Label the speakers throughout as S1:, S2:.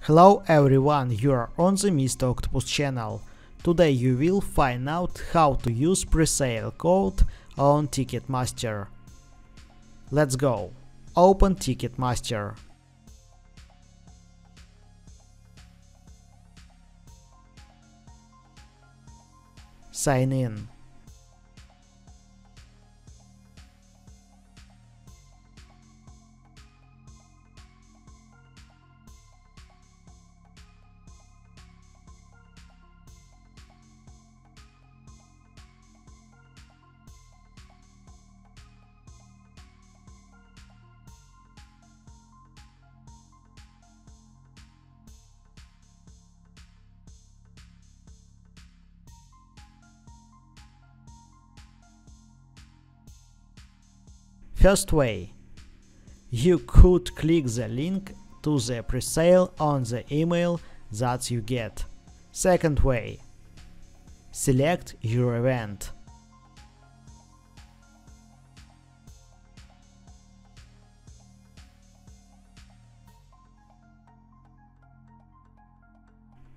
S1: Hello everyone, you are on the Mr. Octopus channel. Today you will find out how to use presale code on Ticketmaster. Let's go. Open Ticketmaster. Sign in. First way. You could click the link to the presale on the email that you get. Second way. Select your event.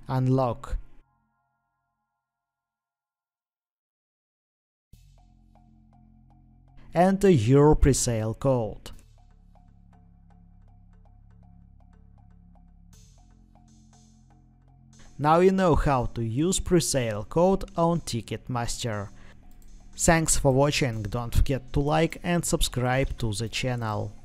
S1: Unlock. Enter your presale code. Now you know how to use presale code on Ticketmaster. Thanks for watching, don't forget to like and subscribe to the channel.